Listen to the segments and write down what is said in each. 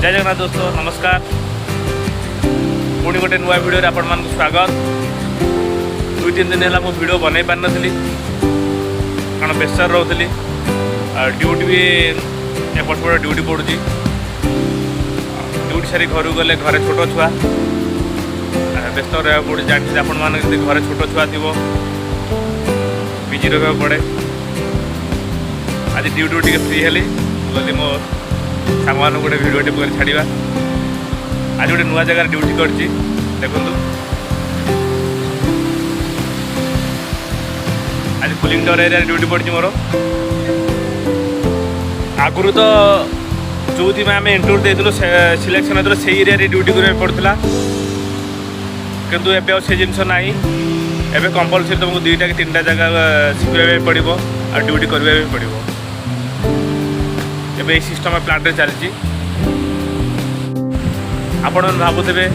जय जगन्नाथ दोस्तों नमस्कार। पुणी गोटे नुआ भिडियो आपण मान स्वागत। 2-3 दिन है मुझे भिड बनई पार नी कारण प्रेसर रोली ड्यूटी भी एपट सेपट ड्यूटी पड़ू। ड्यूटी सारी घर गले घरे छोट छुआ व्यस्त रहा पड़े। जानते आपण मैंने घरे छोट छुआ थी बिजी रहा पड़े। आज ड्यूटी टी फ्री हेली गली मो सांग गोटे भिडियो टे छाड़ा। आज गोटे नुआ जगह ड्यूटी कर देखु। आज कूलिंग टावर एरिया ड्यूटी पड़ी मोर। आगुरी तो जो आम इंटरव्यू देलु सिलेक्शन होता से एरिया ड्यूटी करा पड़ता किंतु एबे से जिन ना एबे कंपलसरी तुमको 2टा कि 3टा जगह शिखा पड़ो और ड्यूटी करवा पड़ो। एबे सिस्टम प्लांट चलती आपण भावुवे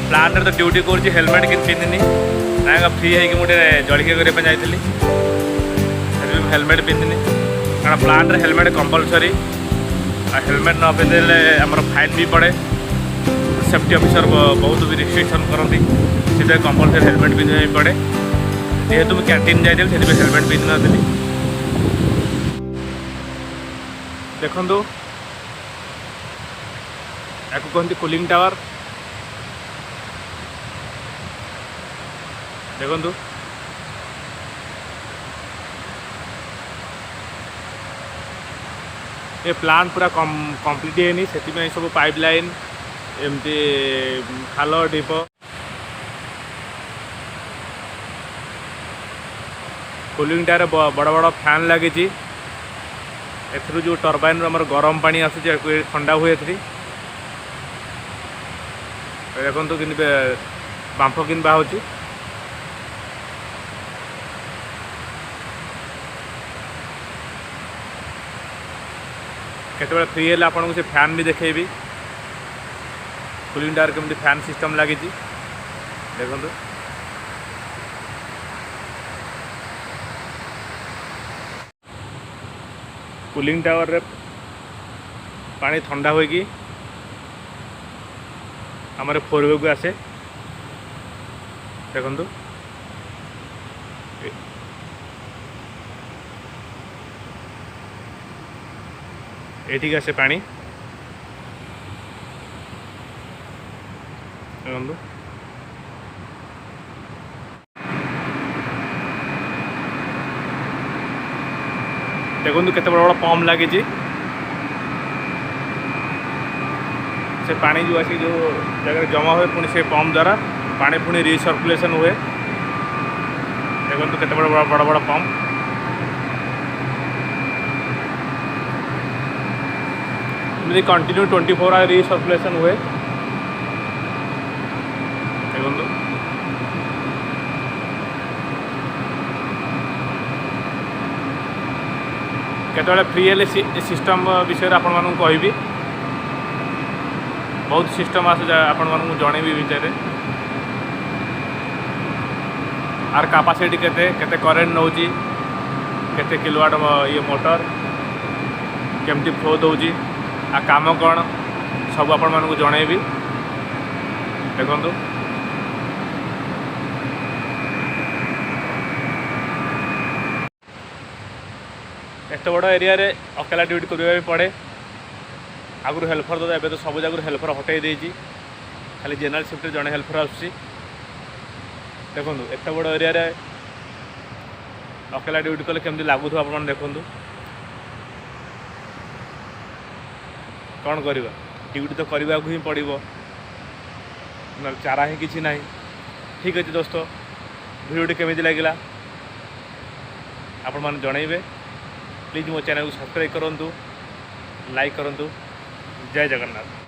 प्लांट तो ड्यूटी कर हेलमेट कि पिंधिनी ना फ्री है मुझे जलिया करने जाइली हेलमेट पिंधिनी कारण प्लांट हेलमेट कंपलसरी। हेलमेट न पिंधे आमर फाइन भी पड़े। सेफ्टी ऑफिसर बहुत भी रिस्ट्रिक्शन करती से कंपलसरी हेलमेट पिंधा पड़े। जेहेतु मुझे कैंटीन जाइली से हेलमेट पिंधि नी। देखु या कहते कूलिंग टावर। देखु ये प्लांट पूरा कंप्लीट है से सब पाइपलाइन एमती खाल ढीप कूलिंग टावर बड़ बड़ फैन लगी। एथरू जो टर्बाइन आमर गरम पानी आसूँ ठंडा हुए देखो कि बांफ कि बाहर केतबेले फ्री है आपको से फैन भी देखेबी। कूलिंग टावर केमती फैन सिस्टम लगी देखो। कूलिंग टावर रे पानी ठंडा होगी आमर 4वे को आसे। देखु एठी आसे पानी। देखु देखु केते बड़ बड़ पंप लगी से पानी जो आसी जो जगह जमा हुए पुणी से पंप द्वारा पानी पुणी रिसर्कुलेशन हुए। देखो केते बड़ बड़ बड़ पंप कंटिन्यू 24 आवर रिसर्कुलेशन हुए। देखो केतबेले फ्री हेले सिस्टम विषय आपण मानू कहबी। बहुत सिस्टम आस आपण मानू जनइबी भितर आर कैपेसिटी केते केते करेंट नौची केते किलोवाट ये मोटर केमती फ्लो दौची आ काम कौन सब आपण मानू जनइबी। देखु एत बड़ एरिया रे अकेला ड्यूटी करने पड़े। आगुरी हेल्पर तो एबे तो सब जगह हेल्पर हटई देजी खाली जनरल शिफ्ट जड़े हेल्पर आसुची। देखो एत बड़ एरिया रे अकेला ड्यूटी कले केमती लगुथ आप देखु। कौन करवा ड्यूटी तो करने को ही पड़ो ना चारा ही किसी ना। ठीक अच्छे दोस्तों भिडियो केमी लगे आपण मैंने जनइबे। प्लीज मो चैनल को सब्सक्राइब करूँ, लाइक करूँ। जय जगन्नाथ।